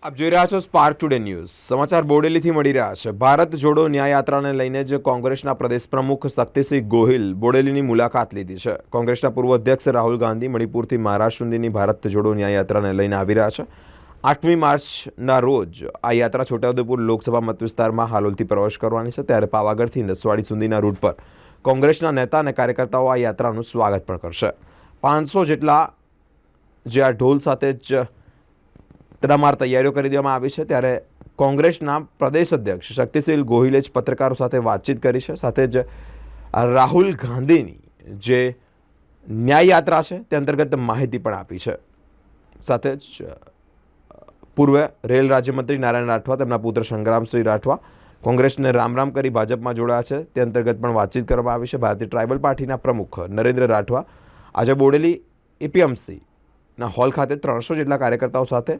આપ જોઈ રહ્યા છો સ્પાર્ક ટુડે ન્યૂઝ. સમાચાર બોડેલીથી મળી રહ્યા છે. ભારત જોડો ન્યાય યાત્રાને લઈને જ કોંગ્રેસના પ્રદેશ પ્રમુખ શક્તિસિંહ ગોહિલ બોડેલીની મુલાકાત લીધી છે. કોંગ્રેસના પૂર્વ અધ્યક્ષ રાહુલ ગાંધી મણિપુરથી મહારાષ્ટ્ર સુધીની ભારત જોડો ન્યાય યાત્રાને લઈને આવી રહ્યા છે. 8મી માર્ચના રોજ આ યાત્રા છોટાઉદેપુર લોકસભા મતવિસ્તારમાં હાલોલથી પ્રવેશ કરવાની છે, ત્યારે પાવાગઢથી નસવાડી સુધીના રૂટ પર કોંગ્રેસના નેતા અને કાર્યકર્તાઓ આ યાત્રાનું સ્વાગત પણ કરશે. 500 જેટલા જે આ ઢોલ સાથે જ તડામાર તૈયારીઓ કરી દેવામાં આવી છે, ત્યારે કોંગ્રેસના પ્રદેશ અધ્યક્ષ શક્તિસિંહ ગોહિલે જ પત્રકારો સાથે વાતચીત કરી છે. સાથે જ રાહુલ ગાંધીની જે ન્યાય યાત્રા છે તે અંતર્ગત માહિતી પણ આપી છે. સાથે જ પૂર્વ રેલ રાજ્યમંત્રી નારાયણ રાઠવા, તેમના પુત્ર સંગ્રામસિંહ રાઠવા કોંગ્રેસને રામ રામ કરી ભાજપમાં જોડાયા છે, તે અંતર્ગત પણ વાતચીત કરવામાં આવી છે. ભારતીય ટ્રાઇબલ પાર્ટીના પ્રમુખ નરેન્દ્ર રાઠવા આજે બોડેલી એપીએમસીના હોલ ખાતે 300 જેટલા કાર્યકર્તાઓ સાથે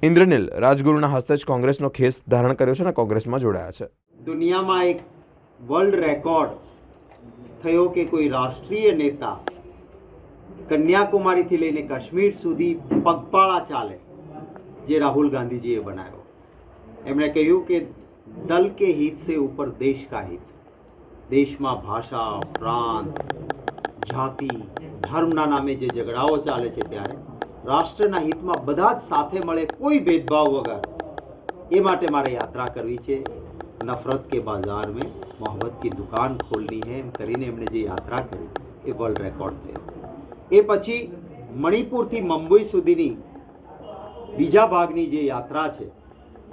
ઇન્દ્રનીલ રાજગુરુના હસ્તે જ કોંગ્રેસનો ખેસ ધારણ કર્યો છે અને કોંગ્રેસમાં જોડાયા છે. દુનિયામાં એક વર્લ્ડ રેકોર્ડ થયો કે કોઈ રાષ્ટ્રીય નેતા કન્યાકુમારીથી લઈને કાશ્મીર સુધી પગપાળા ચાલે, જે રાહુલ ગાંધીજીએ બનાવ્યો. એમણે કહ્યું કે દલ કે હિત સે ઉપર દેશ કા હિત. દેશમાં ભાષા, પ્રાંત, જાતિ, ધર્મના નામે જે ઝઘડાઓ ચાલે છે, ત્યારે રાષ્ટ્રના હિતમાં બધા જ સાથે મળે, કોઈ ભેદભાવ વગર, એ માટે મારે યાત્રા કરવી છે. નફરત કે બાજાર મેં મોહબ્બત કી દુકાન ખોલની હૈ, એમ કરીને એમણે જે યાત્રા કરી એ વર્લ્ડ રેકોર્ડ થયો. એ પછી મણિપુરથી મુંબઈ સુધીની બીજા ભાગની જે યાત્રા છે,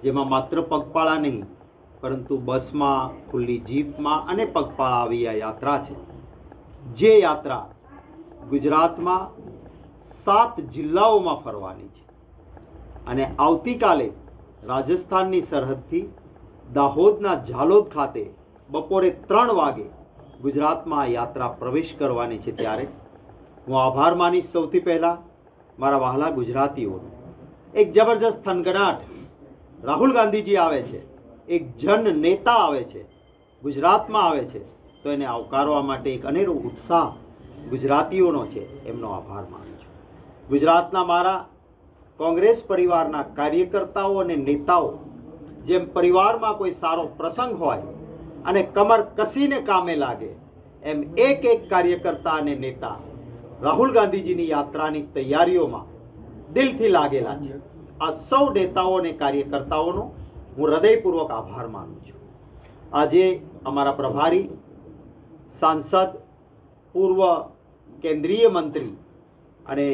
જેમાં માત્ર પગપાળા નહીં પરંતુ બસમાં, ખુલ્લી જીપમાં અને પગપાળા આવી આ યાત્રા છે. જે યાત્રા ગુજરાતમાં 7 જિલ્લાઓમાં ફરવાની છે અને આવતીકાલે રાજસ્થાનની સરહદથી દાહોદના ઝાલોદ ખાતે બપોરે 3 વાગે ગુજરાતમાં આ યાત્રા પ્રવેશ કરવાની છે. ત્યારે હું આભાર માનીશ સૌથી પહેલાં મારા વહાલા ગુજરાતીઓનો. એક જબરજસ્ત થનગનાટ. રાહુલ ગાંધીજી આવે છે, એક જન નેતા આવે છે, ગુજરાતમાં આવે છે, તો એને આવકારવા માટે એક અનેરો ઉત્સાહ ગુજરાતીઓનો છે. એમનો આભાર માનું છું. ગુજરાતના મારા કોંગ્રેસ પરિવારના કાર્યકર્તાઓ અને નેતાઓ, જેમ પરિવારમાં કોઈ સારો પ્રસંગ હોય અને કમર કસીને કામે લાગે, એમ એક એક કાર્યકર્તા અને નેતા રાહુલ ગાંધીજીની યાત્રાની તૈયારીઓમાં દિલથી લાગેલા છે. આ સૌ નેતાઓ અને કાર્યકર્તાઓનો હું હૃદયપૂર્વક આભાર માનું છું. આજે અમારા પ્રભારી સાંસદ, પૂર્વ કેન્દ્રીય મંત્રી અને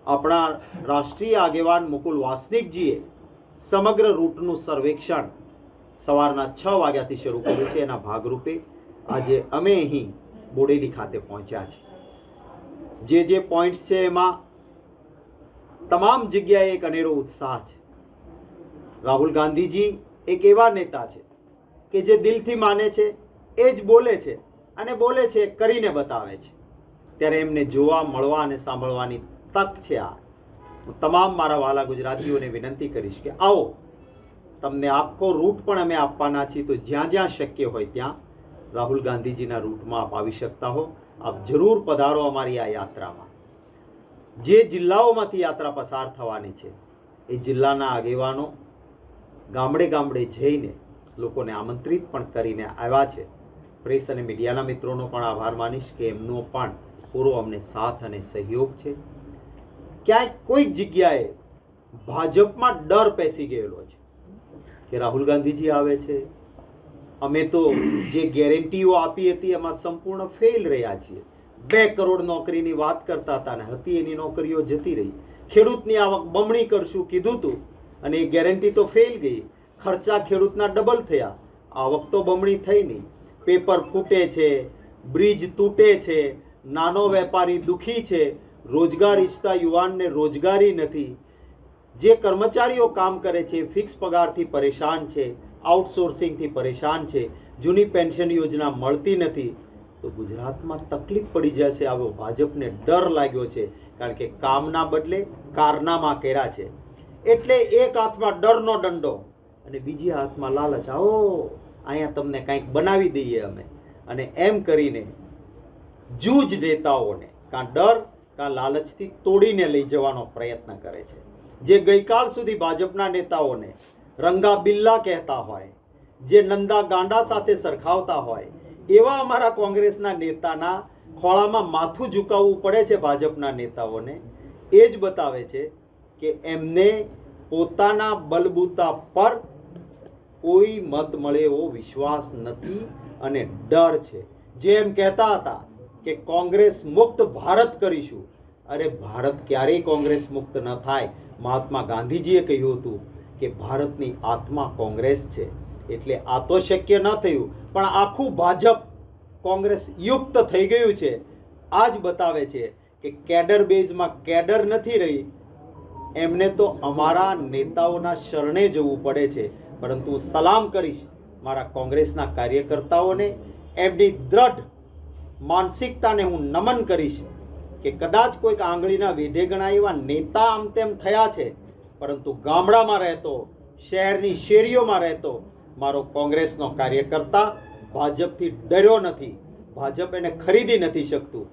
આપણા રાષ્ટ્રીય આગેવાન મુકુલ વાસનિકજીએ સમગ્ર રૂટનું સર્વેક્ષણ સવારના 6 વાગ્યાથી શરૂ કર્યું છે. એના ભાગરૂપે આજે અમે અહીં બોડેલી ખાતે પહોંચ્યા છીએ. જે પોઈન્ટ્સ છે એમાં તમામ જગ્યાએ એક અનેરો ઉત્સાહ છે. રાહુલ ગાંધીજી એક એવા નેતા છે કે જે દિલથી માને છે, એ જ બોલે છે અને બોલે છે કરીને બતાવે છે. ત્યારે એમને જોવા, મળવા અને સાંભળવાની તક છે. આ હું તમામ મારા વાલા ગુજરાતીઓને વિનંતી કરીશ કે આવો, તમને આખો રૂટ પણ અમે આપવાના છીએ, તો જ્યાં જ્યાં શક્ય હોય ત્યાં રાહુલ ગાંધીજીના રૂટમાં આપ આવી શકતા હો. આપ જરૂર પધારો અમારી આ યાત્રામાં. જે જિલ્લાઓમાંથી યાત્રા પસાર થવાની છે, એ જિલ્લાના આગેવાનો ગામડે ગામડે જઈને લોકોને આમંત્રિત પણ કરીને આવ્યા છે. પ્રેસ અને મીડિયાના મિત્રોનો પણ આભાર માનીશ કે એમનો પણ પૂરો અમને સાથ અને સહયોગ છે. ક્યાંક કોઈક જગ્યાએ ભાજપમાં ડર પેસી ગયેલો છે કે રાહુલ ગાંધીજી આવે છે, અમે તો જે ગેરંટીઓ આપી હતી એમાં સંપૂર્ણ ફેલ રહ્યા છીએ. 2 કરોડ નોકરીની વાત કરતા હતા અને હતી એની નોકરીઓ જતી રહી. ખેડૂતની આવક બમણી કરશું કીધું હતું અને એ ગેરંટી તો ફેલ ગઈ. ખર્ચા ખેડૂતના ડબલ થયા, આવક તો બમણી થઈ નહીં. પેપર ફૂટે છે, બ્રિજ તૂટે છે, નાનો વેપારી દુઃખી છે, રોજગાર ઈચ્છતા યુવાનને રોજગારી નથી. જે કર્મચારીઓ કામ કરે છે ફિક્સ પગારથી પરેશાન છે, આઉટસોર્સિંગથી પરેશાન છે, જૂની પેન્શન યોજના મળતી નથી. તો ગુજરાતમાં તકલીફ પડી જશે, આવો ભાજપને ડર લાગ્યો છે. કારણ કે કામના બદલે કારનામા કર્યા છે. એટલે એક હાથમાં ડરનો દંડો અને બીજી હાથમાં લાલચ. આવો અહીંયા તમને કંઈક બનાવી દઈએ અમે, અને એમ કરીને જૂજ નેતાઓને કાં ડર કાં લાલચથી તોડીને લઈ જવાનો પ્રયત્ન કરે છે. જે ગઈકાલ સુધી ભાજપના નેતાઓને રંગા બિલ્લા કહેતા હોય, જે નંદા ગાંડા સાથે સરખાવતા હોય, એવા અમારા કોંગ્રેસના નેતાના ખોળામાં માથું ઝુકાવવું પડે છે ભાજપના નેતાઓને. એ જ બતાવે છે કે એમને પોતાના બલબૂતા પર કોઈ મત મળે એવો વિશ્વાસ નથી અને ડર છે. જેમ કહેતા હતા કે કોંગ્રેસ મુક્ત ભારત કરીશું, અરે ભારત ક્યારેય કોંગ્રેસ મુક્ત ન થાય. મહાત્મા ગાંધીજીએ કહ્યું હતું કે ભારતની આત્મા કોંગ્રેસ છે, એટલે આ તો શક્ય ન થયું, પણ આખું ભાજપ કોંગ્રેસ યુક્ત થઈ ગયું છે. આ જ બતાવે છે કે કેડર બેઝમાં કેડર નથી રહી. એમને તો અમારા નેતાઓના શરણે જવું પડે છે. પરંતુ હું સલામ કરીશ મારા કોંગ્રેસના કાર્યકર્તાઓને, એમની દ્રઢ માનસિકતાને હું નમન કરીશ કે કદાચ કોઈક આંગળીના વેઢે ગણાય એવા નેતા આમ તેમ થયા છે, પરંતુ ગામડામાં રહેતો, શહેરની શેરીઓમાં રહેતો મારો કોંગ્રેસનો કાર્યકર્તા ભાજપથી ડર્યો નથી, ભાજપ એને ખરીદી નથી શકતું.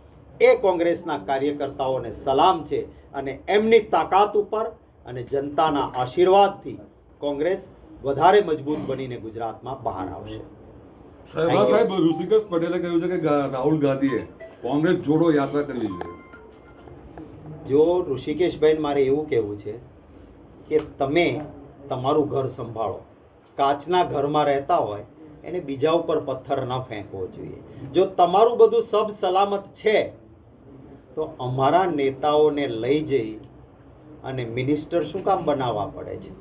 એ કોંગ્રેસના કાર્યકર્તાઓને સલામ છે અને એમની તાકાત ઉપર અને જનતાના આશીર્વાદથી કોંગ્રેસ વધારે મજબૂત બનીને ગુજરાતમાં બહાર આવશે. સાહેબ ઋષિકેશ પટેલે કહ્યું છે કે રાહુલ ગાંધીએ કોંગ્રેસ જોડો યાત્રા કરવી જોઈએ. જો ઋષિકેશભાઈ, મારે એવું કહેવું છે કે તમે તમારું ઘર સંભાળો. કાચના ઘરમાં રહેતા હોય એને બીજા ઉપર પથ્થર ન ફેંકવો જોઈએ. જો તમારું બધું સબ સલામત છે તો અમારા નેતાઓને લઈ જઈ અને મિનિસ્ટર શું કામ બનાવવા પડે છે?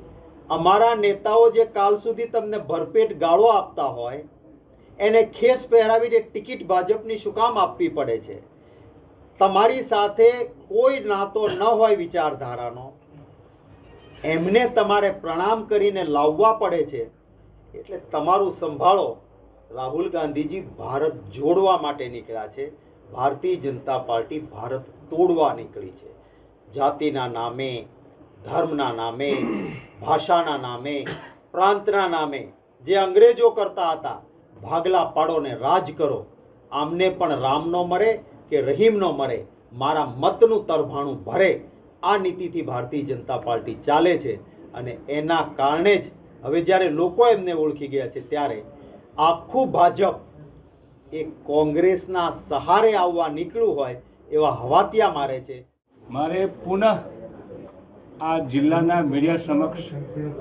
અમારા નેતાઓ જે કાલ સુધી તમને ભરપેટ ગાળો આપતા હોય એને ખેસ પહેરાવીને ટિકિટ ભાજપની શું કામ આપવી પડે છે? તમારી સાથે કોઈ નાતો ન હોય વિચારધારાનો, એમને તમારે પ્રણામ કરીને લાવવા પડે છે. એટલે તમારું સંભાળો. રાહુલ ગાંધીજી ભારત જોડવા માટે નીકળ્યા છે. ભારતીય જનતા પાર્ટી ભારત તોડવા નીકળી છે. જાતિના નામે, ધર્મના નામે, ભાષાના નામે, પ્રાંતના નામે જે અંગ્રેજો કરતા હતા, ભાગલા પાડો ને રાજ કરો. આમને પણ રામ નો મરે કે રહીમ નો મરે, મારા મતનું તરભાણું ભરે, આ નીતિથી ભારતીય જનતા પાર્ટી ચાલે છે. અને એના કારણે જ હવે જ્યારે લોકો એમને ઓળખી ગયા છે ત્યારે આખું ભાજપ એ કોંગ્રેસના સહારે આવવા નીકળ્યું હોય એવા હવાતિયા મારે છે. મારે પુનઃ આ જિલ્લાના મીડિયા સમક્ષ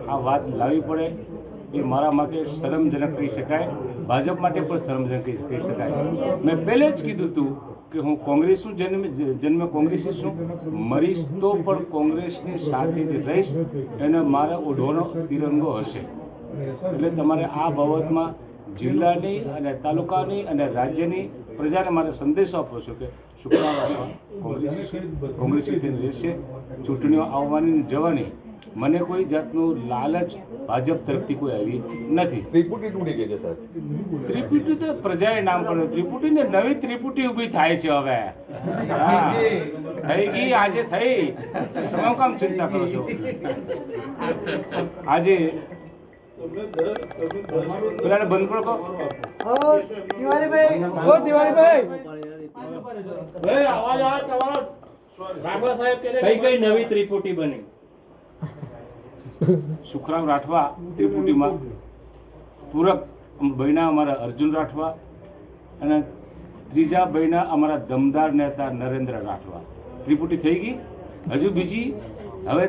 આ વાત લાવવી પડે એ મારા માટે શરમજનક કહી શકાય, ભાજપ માટે પણ શરમજનક કહી શકાય. મેં પહેલે જ કીધું હતું કે હું કોંગ્રેસનું જન્મ કોંગ્રેસી છું, મરીશ તો પણ કોંગ્રેસની સાથે જ રહીશ, એને મારા ઓઢવાનો તિરંગો હશે. એટલે તમારે આ બાબતમાં જિલ્લાની અને તાલુકાની અને રાજ્યની પ્રજાને મારે સંદેશો આપો છું કે શુક્રવાર કોંગ્રેસી થઈને રહેશે. ચૂંટણીઓ આવવાની જવાની મને કોઈ જાતનું લાલચ ભાજપ તરફથી કોઈ આવી નથી. ત્રિપુટી તૂટી ગઈ છે સાહેબ. ત્રિપુટી તો પ્રજાએ નામ પડ્યું. ત્રિપુટીને નવી ત્રિપુટી ઊભી થાય છે હવે. હા, થઈ ગઈ, આજે થઈ. તમે કામ ચિંતા કરો છો? આજે પેલા બંધ કરો કહો. કઈ નવી ત્રિપુટી બની? સુખરામ રાઠવા ત્રિપુટીમાં, પૂરક બહેના અમારા અર્જુન રાઠવા અને ત્રીજા બહેના અમારા દમદાર નેતા નરેન્દ્ર રાઠવા. ત્રિપુટી થઈ ગઈ. હજુ બીજી, હવે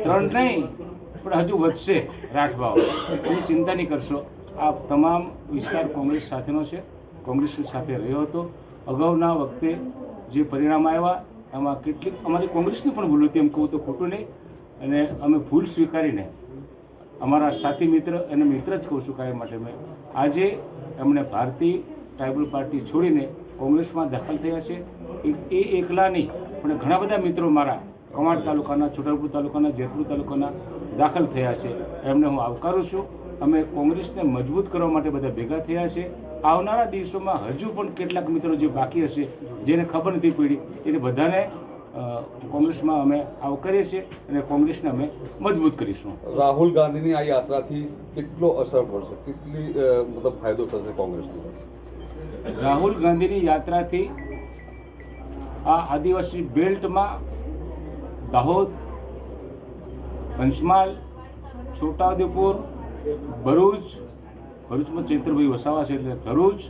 3 નહીં પણ હજુ વધશે રાઠવાઓ. એની ચિંતા નહીં કરશો. આ તમામ વિસ્તાર કોંગ્રેસ સાથેનો છે, કોંગ્રેસની સાથે રહ્યો હતો. અગાઉના વખતે જે પરિણામ આવ્યા એમાં કેટલીક અમારી કોંગ્રેસની પણ ભૂલ હતી, એમ કહું તો ખોટું નહીં. અને અમે ભૂલ સ્વીકારીને અમારા સાથી મિત્ર અને મિત્ર જ કહું છું કાયમ માટે, મેં આજે એમણે ભારતીય ટ્રાઇબલ પાર્ટી છોડીને કોંગ્રેસમાં દાખલ થયા છે. એ એકલા નહીં પણ ઘણા બધા મિત્રો મારા કવાંટ તાલુકાના, છોટાઉદેપુર તાલુકાના, જેતપુર તાલુકાના દાખલ થયા છે. એમને હું આવકારું છું. અમે કોંગ્રેસને મજબૂત કરવા માટે બધા ભેગા થયા છે. આવનારા દિવસોમાં હજુ પણ કેટલાક મિત્રો જે બાકી હશે, જેને ખબર નથી પડી, એને બધાને કોંગ્રેસમાં અમે આવકારીએ છીએ અને કોંગ્રેસને અમે મજબૂત કરીશું. રાહુલ ગાંધીની આ યાત્રાથી કેટલો અસર પડશે, કેટલી મતલબ ફાયદો થશે કોંગ્રેસને? રાહુલ ગાંધીની યાત્રાથી આ આદિવાસી બેલ્ટમાં દાહોદ, પંચમહાલ, છોટાઉદેપુર, ભરૂચમાં ચૈત્રભાઈ વસાવા છે એટલે ભરૂચ,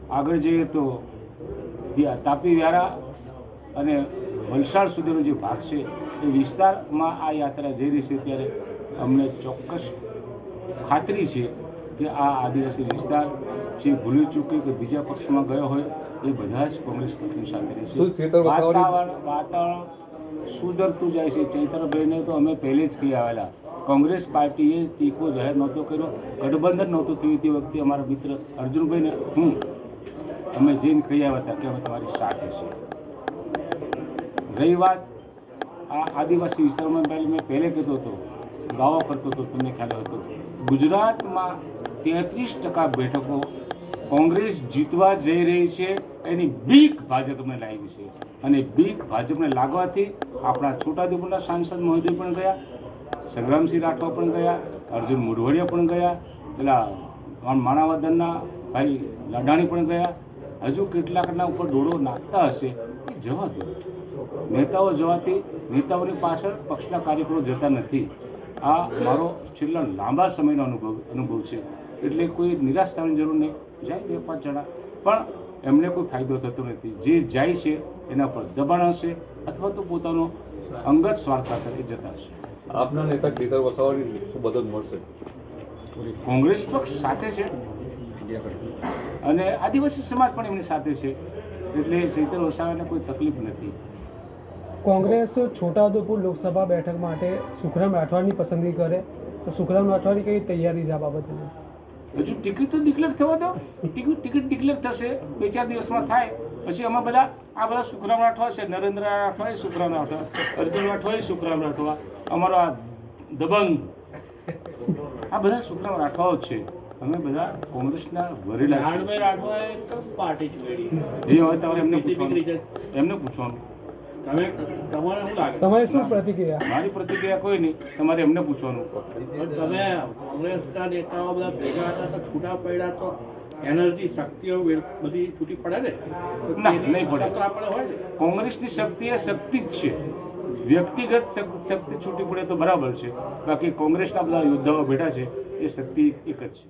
આગળ જઈએ તો તાપી, વ્યારા અને વલસાડ સુધીનો જે ભાગ છે એ વિસ્તારમાં આ યાત્રા જઈ રહી છે. ત્યારે અમને ચોક્કસ ખાતરી છે કે આ આદિવાસી વિસ્તાર જે ભૂલી ચૂકી કે બીજા પક્ષમાં ગયો હોય એ બધા જ કોંગ્રેસ પક્ષની સાથે રહેશે. વાતાવરણ સુધરતું જાય છે. ચૈતરભાઈને તો અમે પહેલે જ કહી આવેલા, કોંગ્રેસ પાર્ટીએ ટેકો જાહેર નહોતો કર્યો, ગઠબંધન નહોતું થયું તે વખતે અમારા મિત્ર અર્જુનભાઈને અમે જઈને કહી આવ્યા હતા કે અમે તમારી સાથે છીએ. રહી વાત આ આદિવાસી વિસ્તારમાં મેં પહેલે કહેતો હતો, દાવો કરતો હતો, તમને ખ્યાલ હતો, ગુજરાતમાં 33% બેઠકો કોંગ્રેસ જીતવા જઈ રહી છે એની બીક ભાજપને લાગી છે. અને બીક ભાજપને લાગવાથી આપણા છોટાઉદેપુરના સાંસદ મહોદય પણ ગયા, સંગ્રામસિંહ રાઠવા પણ ગયા, અર્જુન મોઢવાડિયા પણ ગયા, પેલા માણાવદરના ભાઈ લાડાણી પણ ગયા. હજુ કેટલાકના ઉપર દોડો નાખતા હશે એ જવા દો. નેતાઓ જવાથી નેતાઓની પાછળ પક્ષના કાર્યકરો જતા નથી. આ મારો છેલ્લા લાંબા સમયનો અનુભવ છે. એટલે કોઈ નિરાશ થવાની જરૂર નહીં. જાય 2-5 જણા, પણ એમને કોઈ ફાયદો થતો નથી. જે જાય છે એના પર દબાણ હશે અથવા તો પોતાનો અંગત સ્વાર્થ સાથે જતા હશે. આપના નેતા કેતર વસાવાની શું મદદ મળશે? કોંગ્રેસ પક્ષ સાથે છે અને આદિવાસી સમાજ પણ એમની સાથે છે, એટલે ચૈતર વસાવાને કોઈ તકલીફ નથી. કોંગ્રેસ છોટાઉદેપુર લોકસભા બેઠક માટે સુખરામ રાઠવાની પસંદગી કરે તો સુખરામ રાઠવાની કઈ તૈયારી છે આ બાબતની? હજુ ટિકિટ તો ડિક્લેર થવા દો. ટિકિટ ડિક્લેર થશે 2-4 દિવસમાં થાય. પછી આમાં બધા સુખરામ રાઠવા છે, નરેન્દ્ર રાઠવા સુખરામ રાઠવા, અર્જુન રાઠવા સુખરામ રાઠવા, અમારો આ દબંગ, આ બધા સુખરામ રાઠવાઓ જ છે. અમે બધા કોંગ્રેસના વરેલા છીએ. એ હવે તમારે એમને પૂછવાનું. તમારે શું પ્રતિક્રિયા? મારી પ્રતિક્રિયા કોઈ નહીં, તમારે એમને પૂછવાનું. તમે કોંગ્રેસના નેતાઓ બધા ભેગા હતા તો છૂટા પડ્યા તો એનર્જી શક્તિઓ બધી છૂટી પડે ને? ના, નહીં પડે. તો આપણે હોય ને, કોંગ્રેસની શક્તિ એ શક્તિ જ છે. વ્યક્તિગત શક્તિ છૂટી પડે તો બરાબર છે, બાકી કોંગ્રેસના બધા યોદ્ધાઓ બેઠા છે એ શક્તિ એક જ છે.